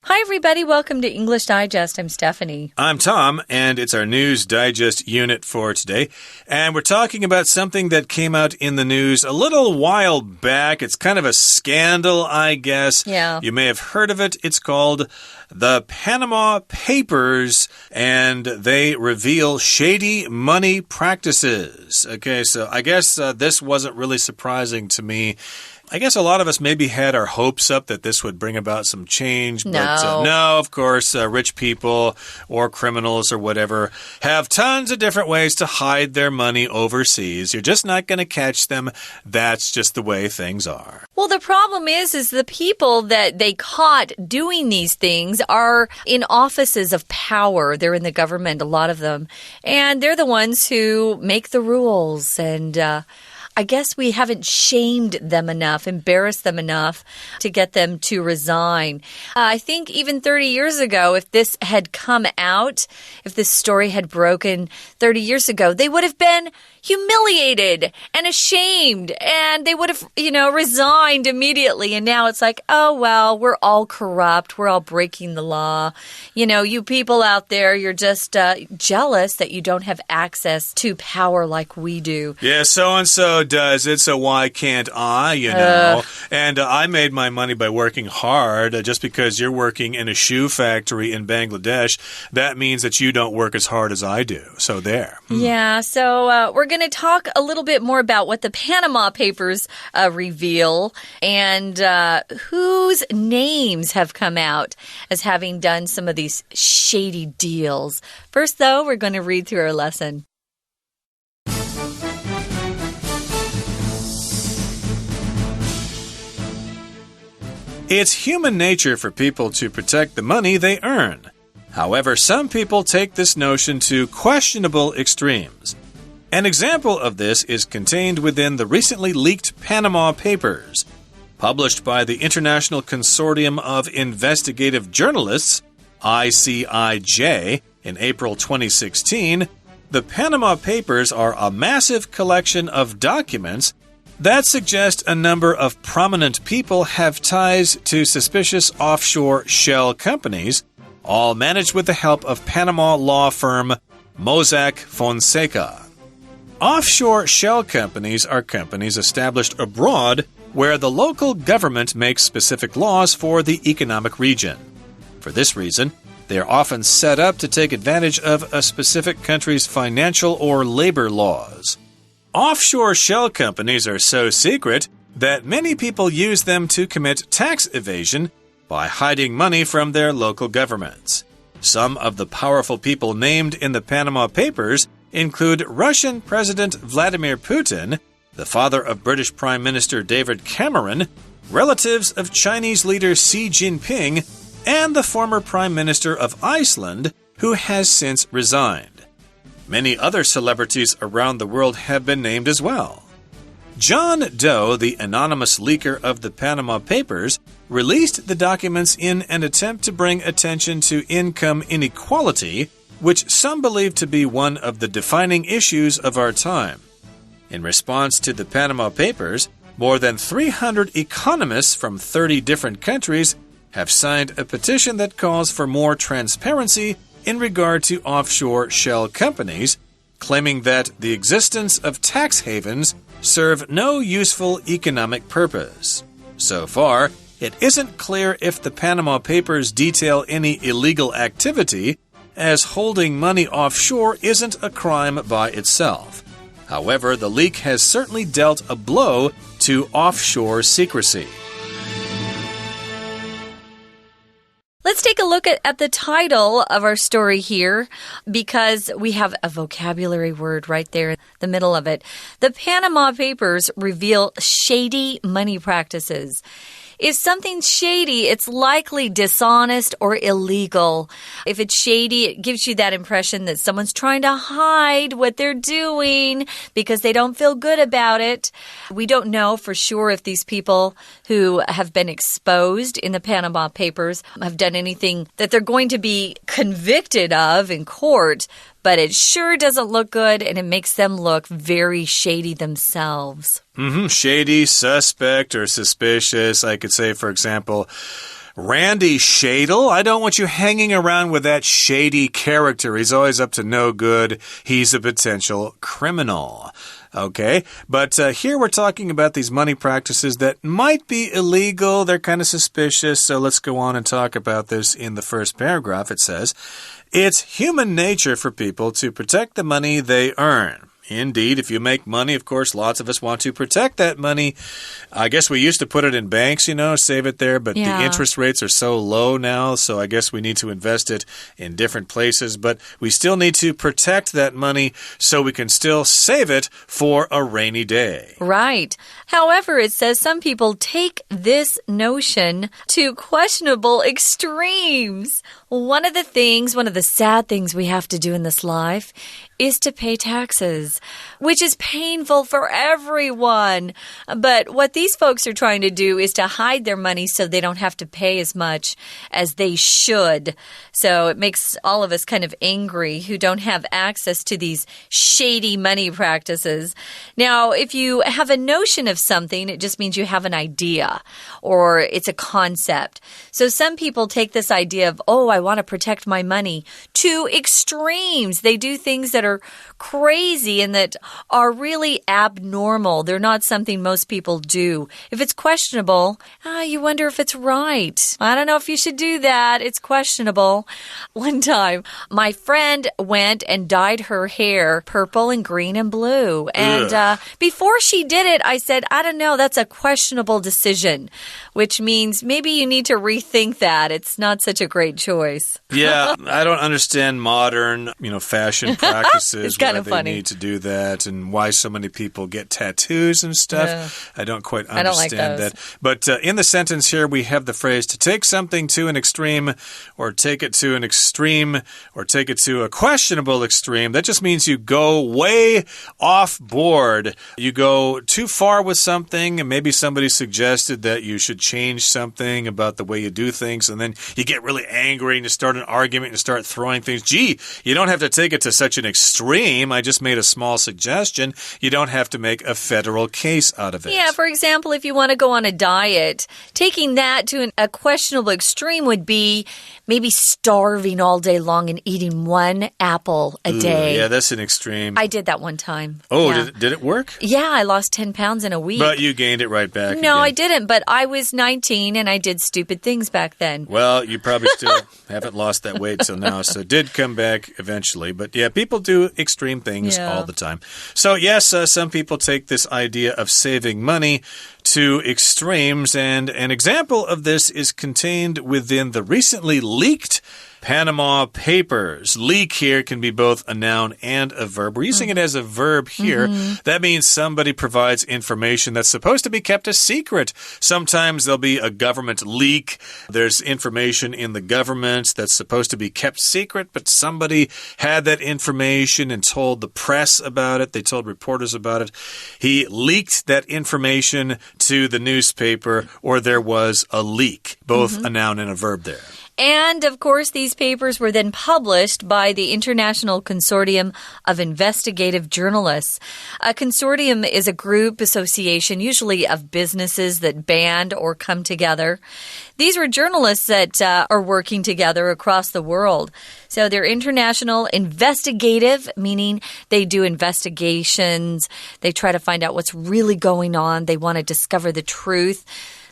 Hi, everybody. Welcome to English Digest. I'm Stephanie. I'm Tom, and it's our News Digest unit for today. And we're talking about something that came out in the news a little while back. It's kind of a scandal, I guess. Yeah. You may have heard of it. It's called the Panama Papers, and they reveal shady money practices. Okay, so I guess this wasn't really surprising to me. I guess a lot of us maybe had our hopes up that this would bring about some change. But no, of course, rich people or criminals or whatever have tons of different ways to hide their money overseas. You're just not going to catch them. That's just the way things are. Well, the problem is the people that they caught doing these things are in offices of power. They're in the government, a lot of them. And they're the ones who make the rules and I guess we haven't shamed them enough, embarrassed them enough to get them to resign. I think even 30 years ago, if this had come out, if this story had broken 30 years ago, they would have been humiliated and ashamed, and they would have, resigned immediately. And now it's like, oh, well, we're all corrupt. We're all breaking the law. You people out there, you're just jealous that you don't have access to power like we do. Yeah, so-and-so does it, so why can't I, know? And I made my money by working hard. Just because you're working in a shoe factory in Bangladesh, that means that you don't work as hard as I do. So there. Yeah, so we're going to talk a little bit more about what the Panama Papers reveal and whose names have come out as having done some of these shady deals. First, though, we're going to read through our lesson. It's human nature for people to protect the money they earn. However, some people take this notion to questionable extremes. An example of this is contained within the recently leaked Panama Papers. Published by the International Consortium of Investigative Journalists, ICIJ, in April 2016, the Panama Papers are a massive collection of documents that suggest a number of prominent people have ties to suspicious offshore shell companies, all managed with the help of Panama law firm Mossack Fonseca. Offshore shell companies are companies established abroad where the local government makes specific laws for the economic region. For this reason, they are often set up to take advantage of a specific country's financial or labor laws. Offshore shell companies are so secret that many people use them to commit tax evasion by hiding money from their local governments. Some of the powerful people named in the Panama Papers include Russian President Vladimir Putin, the father of British Prime Minister David Cameron, relatives of Chinese leader Xi Jinping, and the former Prime Minister of Iceland, who has since resigned. Many other celebrities around the world have been named as well. John Doe, the anonymous leaker of the Panama Papers, released the documents in an attempt to bring attention to income inequality, which some believe to be one of the defining issues of our time. In response to the Panama Papers, more than 300 economists from 30 different countries have signed a petition that calls for more transparency in regard to offshore shell companies, claiming that the existence of tax havens serve no useful economic purpose. So far, it isn't clear if the Panama Papers detail any illegal activity, as holding money offshore isn't a crime by itself. However, the leak has certainly dealt a blow to offshore secrecy. Let's take a look at the title of our story here because we have a vocabulary word right there in the middle of it. The Panama Papers reveal shady money practices. If something's shady, it's likely dishonest or illegal. If it's shady, it gives you that impression that someone's trying to hide what they're doing because they don't feel good about it. We don't know for sure if these people who have been exposed in the Panama Papers have done anything that they're going to be convicted of in court, but it sure doesn't look good, and it makes them look very shady themselves. Shady, suspect, or suspicious. I could say, for example, Randy Shadle, I don't want you hanging around with that shady character. He's always up to no good. He's a potential criminal. Okay, but here we're talking about these money practices that might be illegal. They're kind of suspicious, so let's go on and talk about this in the first paragraph. It says, it's human nature for people to protect the money they earn. Indeed, if you make money, of course, lots of us want to protect that money. I guess we used to put it in banks, save it there, but the interest rates are so low now, so I guess we need to invest it in different places, but we still need to protect that money so we can still save it for a rainy day. Right. However, it says some people take this notion to questionable extremes. One of the sad things we have to do in this life is to pay taxes, which is painful for everyone. But what these folks are trying to do is to hide their money so they don't have to pay as much as they should. So it makes all of us kind of angry who don't have access to these shady money practices. Now, if you have a notion of something, it just means you have an idea or it's a concept. So some people take this idea of, I want to protect my money to extremes. They do things that are crazy and that are really abnormal. They're not something most people do. If it's questionable, you wonder if it's right. I don't know if you should do that. It's questionable. One time, my friend went and dyed her hair purple and green and blue. And before she did it, I said, I don't know, that's a questionable decision, which means maybe you need to rethink that. It's not such a great choice. Yeah, I don't understand modern, fashion practices. It's kind of funny. They need to do that and why so many people get tattoos and stuff. Yeah. I don't quite understand that. But in the sentence here, we have the phrase to take something to an extreme or take it to an extreme or take it to a questionable extreme. That just means you go way off board. You go too far with something and maybe somebody suggested that you should change something about the way you do things and then you get really angry and you start an argument and start throwing things. Gee, you don't have to take it to such an extreme. I just made a small suggestion. You don't have to make a federal case out of it. Yeah, for example, if you want to go on a diet, taking that to a questionable extreme would be maybe starving all day long and eating one apple a day. Yeah, that's an extreme. I did that one time. Oh, yeah. Did it work? Yeah, I lost 10 pounds in a week. But you gained it right back No, again. I didn't, but I was 19 and I did stupid things back then. Well, you probably still haven't lost that weight till now, so it did come back eventually. But yeah, people do extreme things all the time. So yes, some people take this idea of saving money to extremes, and an example of this is contained within the recently leaked Panama Papers. Leak here can be both a noun and a verb. We're using it as a verb here. That means somebody provides information that's supposed to be kept a secret. Sometimes there'll be a government leak. There's information in the government that's supposed to be kept secret, but somebody had that information and told the press about it. They told reporters about it. He leaked that information to the newspaper, or there was a leak. Both a noun and a verb there. And, of course, these papers were then published by the International Consortium of Investigative Journalists. A consortium is a group association, usually of businesses that band or come together. These were journalists that are working together across the world. So they're international, investigative, meaning they do investigations. They try to find out what's really going on. They want to discover the truth.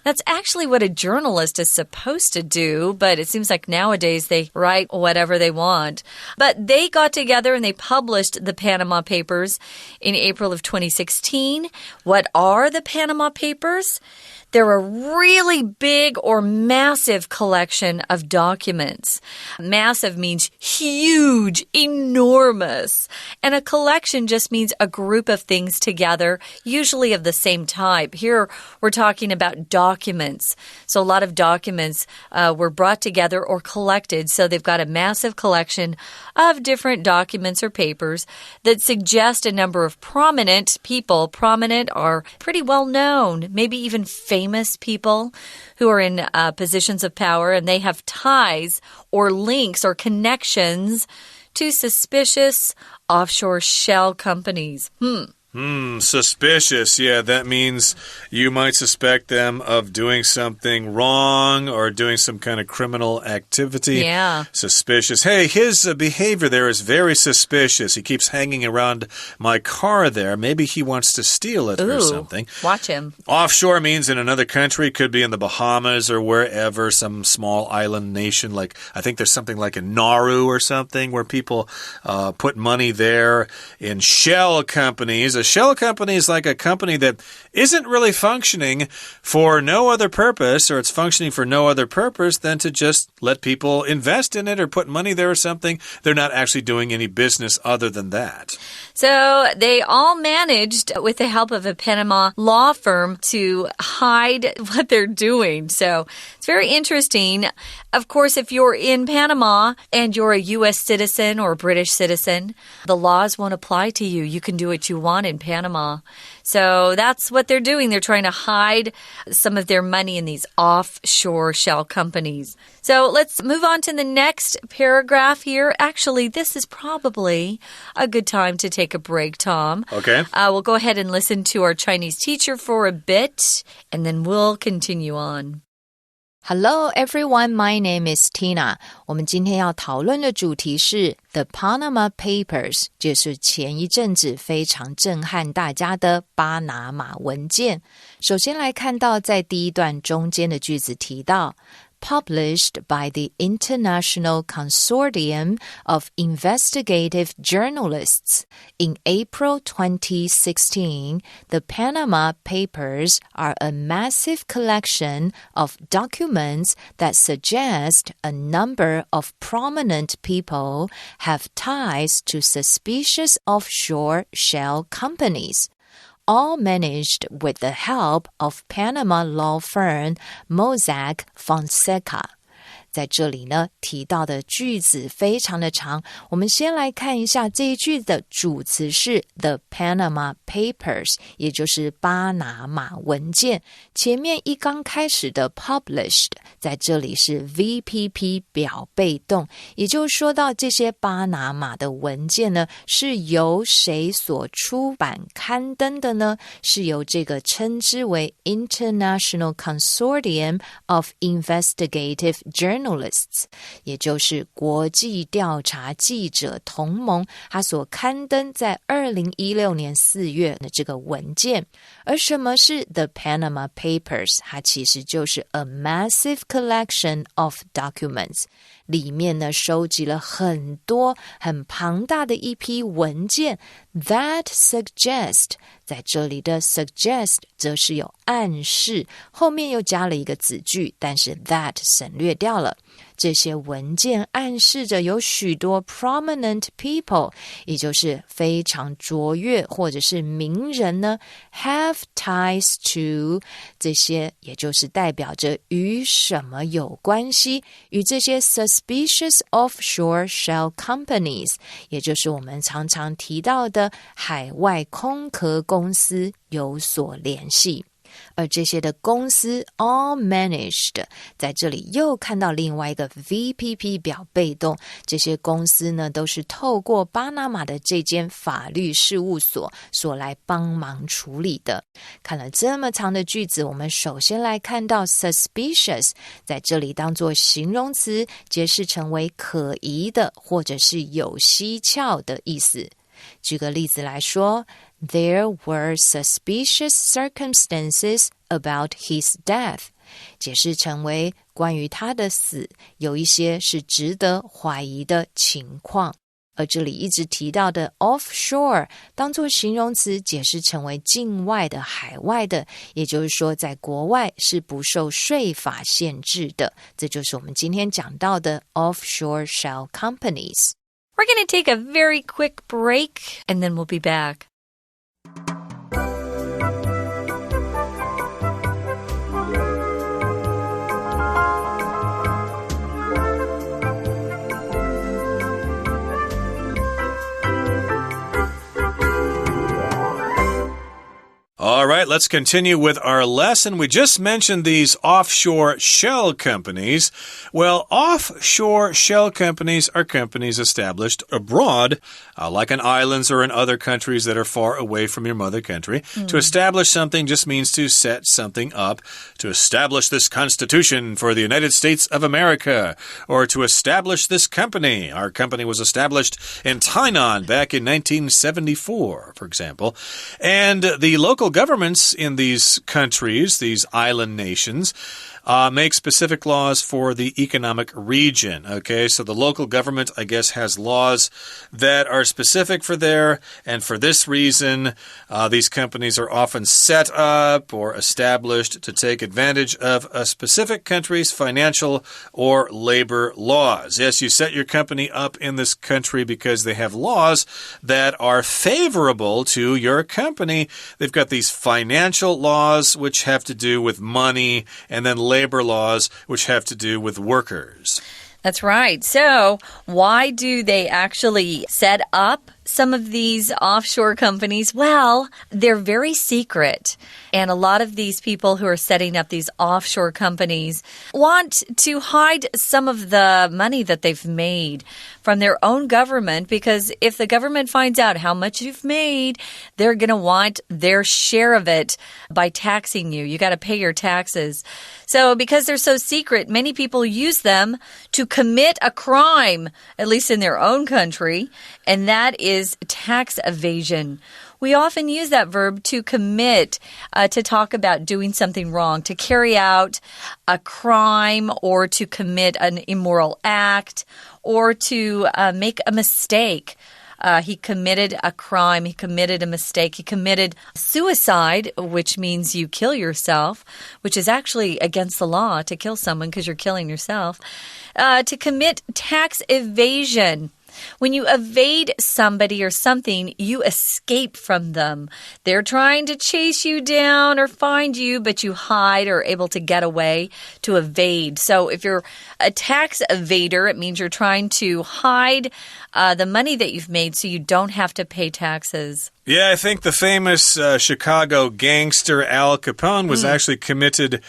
That's actually what a journalist is supposed to do, but it seems like nowadays they write whatever they want. But they got together and they published the Panama Papers in April of 2016. What are the Panama Papers? They're a really big or massive collection of documents. Massive means huge, enormous. And a collection just means a group of things together, usually of the same type. Here we're talking about documents. So a lot of documents were brought together or collected. So they've got a massive collection of different documents or papers that suggest a number of prominent people. Prominent are pretty well known, maybe even famous people who are in positions of power, and they have ties or links or connections to suspicious offshore shell companies. Suspicious. Yeah, that means you might suspect them of doing something wrong or doing some kind of criminal activity. Yeah. Suspicious. Hey, his behavior there is very suspicious. He keeps hanging around my car there. Maybe he wants to steal it or something. Watch him. Offshore means in another country. Could be in the Bahamas or wherever, some small island nation. Like, I think there's something like in Nauru or something where people put money there. In shell companies, a shell company is like a company that isn't really functioning for no other purpose, or it's functioning for no other purpose than to just let people invest in it or put money there or something. They're not actually doing any business other than that. So they all managed, with the help of a Panama law firm, to hide what they're doing. So it's very interesting. Of course, if you're in Panama and you're a U.S. citizen or a British citizen, the laws won't apply to you. You can do what you want in Panama. So that's what they're doing. They're trying to hide some of their money in these offshore shell companies. So let's move on to the next paragraph here. Actually, this is probably a good time to take a break, Tom. Okay. We'll go ahead and listen to our Chinese teacher for a bit, and then we'll continue on.Hello everyone, my name is Tina. 我们今天要讨论的主题是 The Panama Papers, 就是前一阵子非常震撼大家的巴拿马文件。首先来看到在第一段中间的句子提到Published by the International Consortium of Investigative Journalists. In April 2016, the Panama Papers are a massive collection of documents that suggest a number of prominent people have ties to suspicious offshore shell companies.All managed with the help of Panama law firm Mossack Fonseca. 在这里呢，提到的句子非常的长，我们先来看一下这一句的主词是 The Panama Papers, 也就是巴拿马文件。前面一刚开始的 published 在这里是 VPP 表被动，也就是说到这些巴拿马的文件呢，是由谁所出版刊登的呢？是由这个称之为 International Consortium of Investigative Journalists, 也就是国际调查记者同盟，它所刊登在2016年4月的这个文件。而什么是 The Panama Papers？ 它其实就是 a massive collection of documents， 里面呢收集了很多很庞大的一批文件 that suggest， 在这里的 suggest 则是有暗示，后面又加了一个子句，但是 that 省略掉了。这些文件暗示着有许多 prominent people， 也就是非常卓越或者是名人呢 have ties to， 这些也就是代表着与什么有关系，与这些 suspicious offshore shell companies， 也就是我们常常提到的海外空壳公司有所联系。而这些的公司 all managed， 在这里又看到另外一个 VPP 表被动，这些公司呢都是透过巴拿马的这间法律事务所所来帮忙处理的。看了这么长的句子，我们首先来看到 suspicious， 在这里当作形容词，解释成为可疑的或者是有蹊跷的意思。举个例子来说，There were suspicious circumstances about his death， 解释成为关于他的死有一些是值得怀疑的情况。而这里一直提到的 offshore 当作形容词，解释成为境外的、海外的，也就是说在国外是不受税法限制的。这就是我们今天讲到的 offshore shell companies。We're going to take a very quick break, and then we'll be back. All right, right, let's continue with our lesson. We just mentioned these offshore shell companies. Well, offshore shell companies are companies established abroad, like in islands or in other countries that are far away from your mother country. To establish something just means to set something up. To establish this Constitution for the United States of America, or to establish this company. Our company was established in Tainan back in 1974, for example. And the local governments in these countries, these island nations, make specific laws for the economic region. Okay, so the local government, I guess, has laws that are specific for there, and for this reason, these companies are often set up or established to take advantage of a specific country's financial or labor laws. Yes, you set your company up in this country because they have laws that are favorable to your company. They've got these financial laws which have to do with money, and then labor laws which have to do with workers. That's right. So, why do they actually set up some of these offshore companies? Well, they're very secret. And a lot of these people who are setting up these offshore companies want to hide some of the money that they've made from their own government, because if the government finds out how much you've made, they're going to want their share of it by taxing you. You got to pay your taxes. So because they're so secret, many people use them to commit a crime, at least in their own country, and that is tax evasion. We often use that verb to commit, to talk about doing something wrong, to carry out a crime, or to commit an immoral act, or to make a mistake. He committed a crime. He committed a mistake. He committed suicide, which means you kill yourself, which is actually against the law to kill someone because you're killing yourself. To commit tax evasion. When you evade somebody or something, you escape from them. They're trying to chase you down or find you, but you hide or are able to get away, to evade. So if you're a tax evader, it means you're trying to hide the money that you've made so you don't have to pay taxes. Yeah, I think the famous Chicago gangster Al Capone was actually convicted,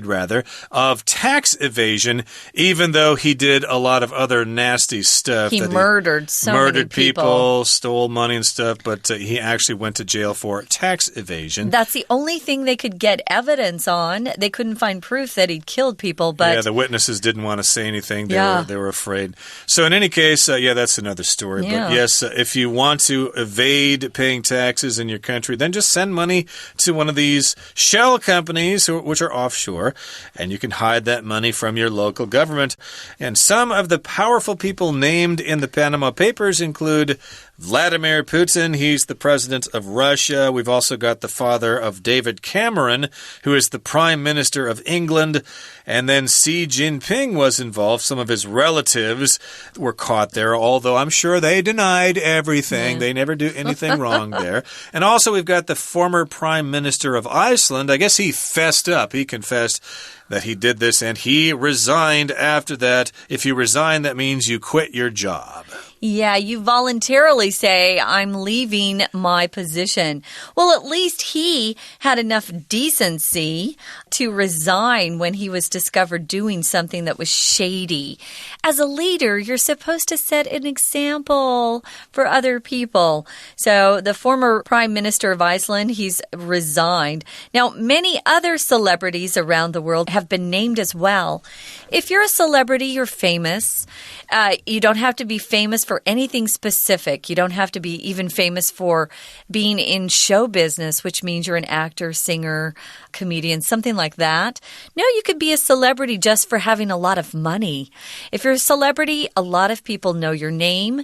rather, of tax evasion, even though he did a lot of other nasty stuff. He murdered so many people, stole money and stuff, but he actually went to jail for tax evasion. That's the only thing they could get evidence on. They couldn't find proof that he'd killed people, but... Yeah, the witnesses didn't want to say anything. They were afraid. So in any case, that's another story. Yeah. But yes, if you want to evade paying taxes in your country, then just send money to one of these shell companies, which are offshore, and you can hide that money from your local government. And some of the powerful people named in the Panama Papers include Vladimir Putin. He's the president of Russia. We've also got the father of David Cameron, who is the prime minister of England. And then Xi Jinping was involved. Some of his relatives were caught there, although I'm sure they denied everything. They never do anything wrong there. And also we've got the former prime minister of Iceland. I guess he fessed up. He confessed that he did this, and he resigned after that. If you resign, that means you quit your job. Yeah, you voluntarily say, I'm leaving my position. Well, at least he had enough decency to resign when he was discovered doing something that was shady. As a leader, you're supposed to set an example for other people. So the former Prime Minister of Iceland, he's resigned. Now, many other celebrities around the world have been named as well. If you're a celebrity, you're famous. You don't have to be famous for anything specific. You don't have to be even famous for being in show business, which means you're an actor, singer, comedian, something like that. No, you could be a celebrity just for having a lot of money. If you're a celebrity, a lot of people know your name,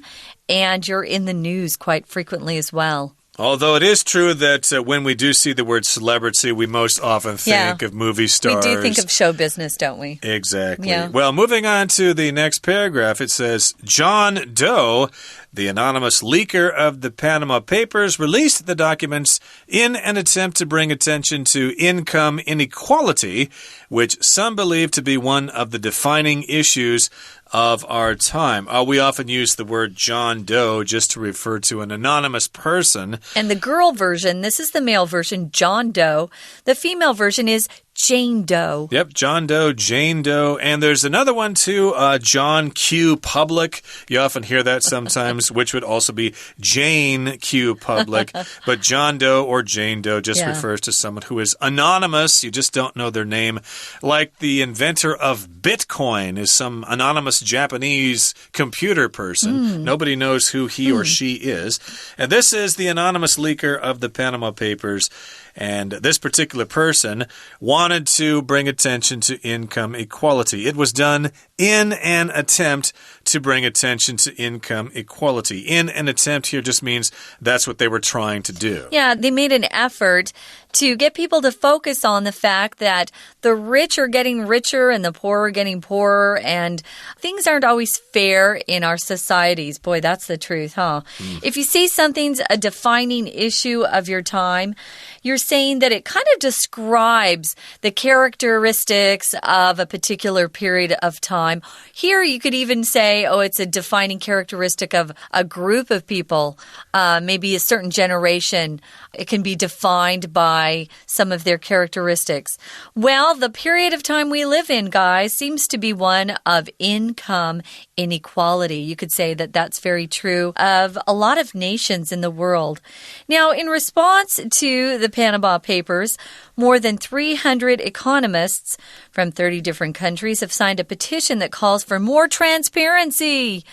and you're in the news quite frequently as well. Although it is true that when we do see the word celebrity, we most often think of movie stars. We do think of show business, don't we? Exactly. Yeah. Well, moving on to the next paragraph, it says, John Doe, The anonymous leaker of the Panama Papers released the documents in an attempt to bring attention to income inequality, which some believe to be one of the defining issues of our time. We often use the word John Doe just to refer to an anonymous person. And the girl version, this is the male version, John Doe. The female version is Jane Doe. Yep, John Doe, Jane Doe. And there's another one too, John Q. Public. You often hear that sometimes, which would also be Jane Q. Public. But John Doe or Jane Doe just refers to someone who is anonymous. You just don't know their name. Like the inventor of Bitcoin is some anonymous Japanese computer person. Nobody knows who he or she is. And this is the anonymous leaker of the Panama Papers. And this particular person wanted to bring attention to income equality. It was done in an attempt to bring attention to income equality. In an attempt here just means that's what they were trying to do. Yeah, they made an effort to get people to focus on the fact that the rich are getting richer and the poor are getting poorer, and things aren't always fair in our societies. Boy, that's the truth, huh? If you see something's a defining issue of your time, you're saying that it kind of describes the characteristics of a particular period of time. Here, you could even say, oh, it's a defining characteristic of a group of people, maybe a certain generation. It can be defined by some of their characteristics. Well, the period of time we live in, guys, seems to be one of income inequality. You could say that that's very true of a lot of nations in the world. Now, in response to the Panama Papers, more than 300 economists from 30 different countries have signed a petition that calls for more transparency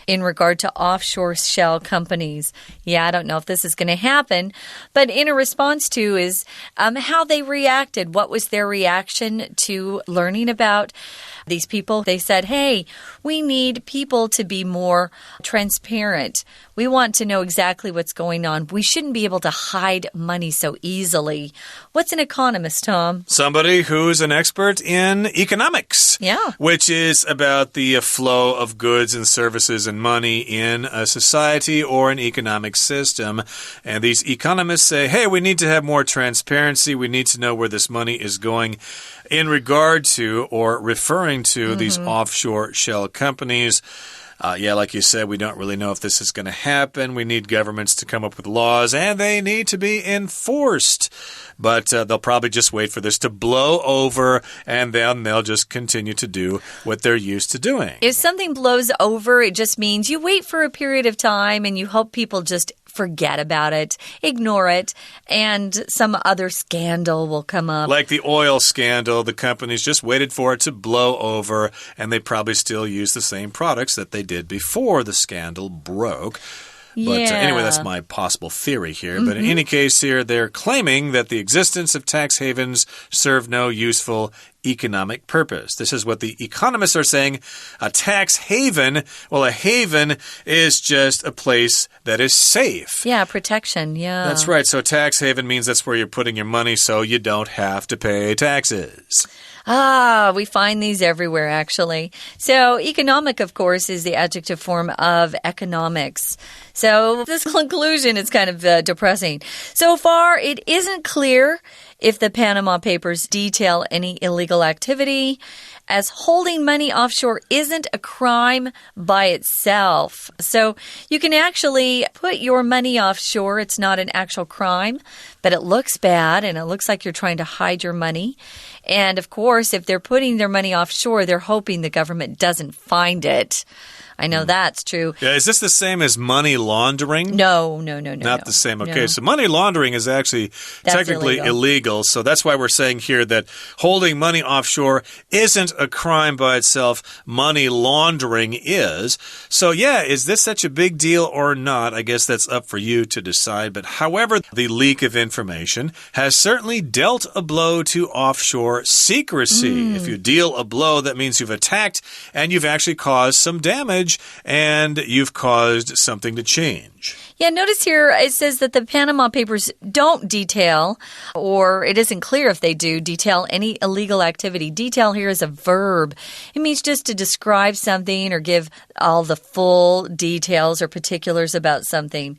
in regard to offshore shell companies. Yeah, I don't know if this is going to happen, but in a response to is how they reacted. What was their reaction to learning about these people? They said, hey, we need people to be more transparent. We want to know exactly what's going on. We shouldn't be able to hide money so easily. What's an economist, Tom? Somebody who's an expert in economics. Yeah. Which is about the flow of goods and services and money in a society or an economic system. And these economists say, hey, we need to have more transparency. We need to know where this money is going in regard to or referring to these offshore shell companies. Yeah, like you said, we don't really know if this is going to happen. We need governments to come up with laws, and they need to be enforced. But they'll probably just wait for this to blow over, and then they'll just continue to do what they're used to doing. If something blows over, it just means you wait for a period of time, and you hope people just forget about it, ignore it, and some other scandal will come up. Like the oil scandal, the companies just waited for it to blow over, and they probably still use the same products that they did before the scandal broke. But anyway, that's my possible theory here. But in any case here, they're claiming that the existence of tax havens serve no useful economic purpose. This is what the economists are saying. A tax haven, well, a haven is just a place that is safe. Yeah, protection, yeah. That's right. So tax haven means that's where you're putting your money so you don't have to pay taxes. We find these everywhere, actually. So economic, of course, is the adjective form of economics. So this conclusion is kind of depressing. So far, it isn't clear if the Panama Papers detail any illegal activity, as holding money offshore isn't a crime by itself. So you can actually put your money offshore. It's not an actual crime, but it looks bad and it looks like you're trying to hide your money. And of course, if they're putting their money offshore, they're hoping the government doesn't find it. I know that's true. Yeah, is this the same as money laundering? No. Not the same. Okay, so money laundering is actually technically illegal. So that's why we're saying here that holding money offshore isn't a crime by itself. Money laundering is. So yeah, is this such a big deal or not? I guess that's up for you to decide. But however, the leak of information has certainly dealt a blow to offshore secrecy. If you deal a blow, that means you've attacked and you've actually caused some damage. And you've caused something to change. Yeah, notice here it says that the Panama Papers don't detail, or it isn't clear if they do, detail any illegal activity. Detail here is a verb. It means just to describe something or give all the full details or particulars about something.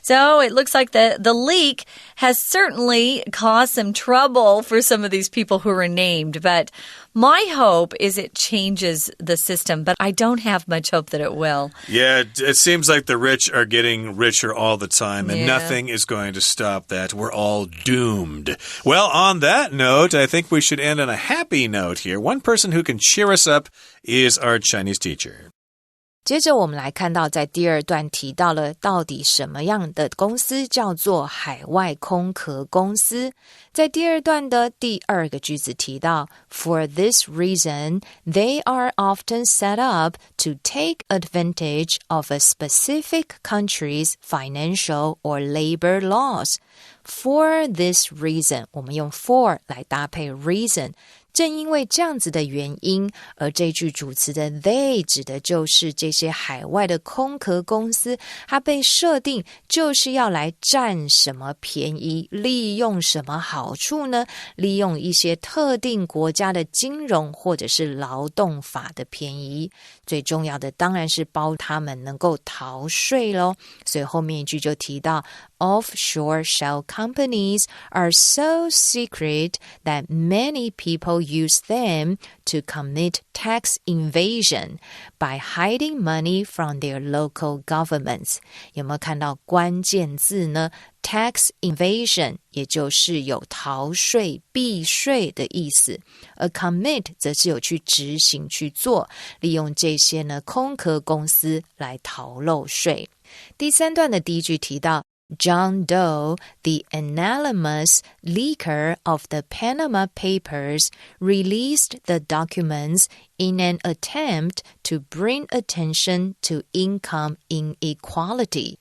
So it looks like the leak has certainly caused some trouble for some of these people who were named. But my hope is it changes the system, but I don't have much hope that it will. Yeah, it seems like the rich are getting richer all the time, and nothing is going to stop that. We're all doomed. Well, on that note, I think we should end on a happy note here. One person who can cheer us up is our Chinese teacher. 接着我们来看到在第二段提到了到底什么样的公司叫做海外空壳公司。在第二段的第二个句子提到 For this reason, they are often set up to take advantage of a specific country's financial or labor laws. For this reason, 我们用 for 来搭配 reason。正因为这样子的原因，而这句主词的 they 指的就是这些海外的空壳公司，它被设定就是要来占什么便宜，利用什么好处呢？利用一些特定国家的金融或者是劳动法的便宜，最重要的当然是包他们能够逃税咯。所以后面一句就提到Offshore shell companies are so secret that many people use them to commit tax evasion by hiding money from their local governments. 有没有看到关键字呢？ Tax evasion 也就是有逃税、避税的意思，而 commit 则是有去执行去做，利用这些呢空壳公司来逃漏税。第三段的第一句提到John Doe, the anonymous leaker of the Panama Papers, released the documents in an attempt to bring attention to income inequality,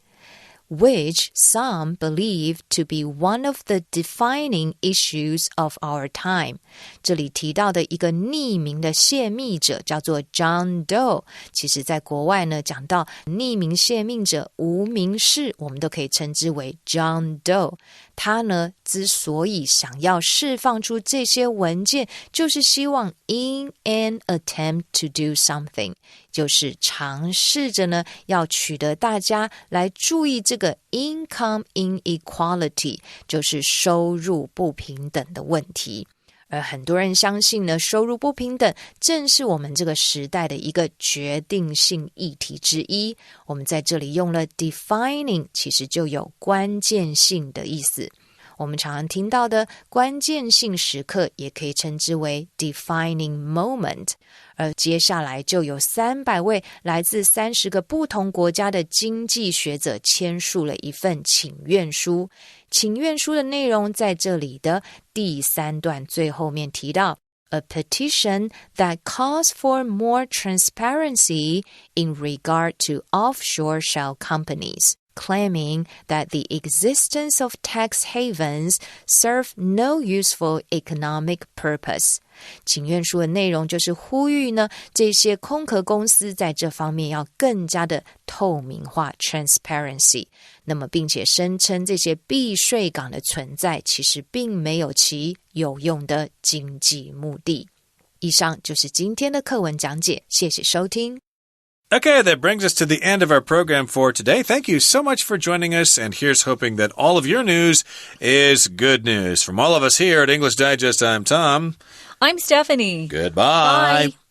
which some believe to be one of the defining issues of our time. 这里提到的一个匿名的泄密者叫做 John Doe， 其实在国外呢讲到匿名泄密者无名氏，我们都可以称之为 John Doe。他呢之所以想要释放出这些文件，就是希望 in an attempt to do something， 就是尝试着呢要取得大家来注意这个 income inequality， 就是收入不平等的问题。而很多人相信呢，收入不平等正是我们这个时代的一个决定性议题之一。我们在这里用了 defining， 其实就有关键性的意思。我们常常听到的关键性时刻也可以称之为 defining moment。而接下来就有300位来自30个不同国家的经济学者签署了一份请愿书。请愿书的内容在这里的第3段最后面提到A petition that calls for more transparency in regard to offshore shell companies, claiming that the existence of tax havens serve no useful economic purpose. 请愿书的内容就是呼吁呢，这些空壳公司在这方面要更加的透明化 transparency。那么并且声称这些避税港的存在其实并没有其有用的经济目的。以上就是今天的课文讲解，谢谢收听。Okay, that brings us to the end of our program for today. Thank you so much for joining us, and here's hoping that all of your news is good news. From all of us here at English Digest, I'm Tom. I'm Stephanie. Goodbye. Bye.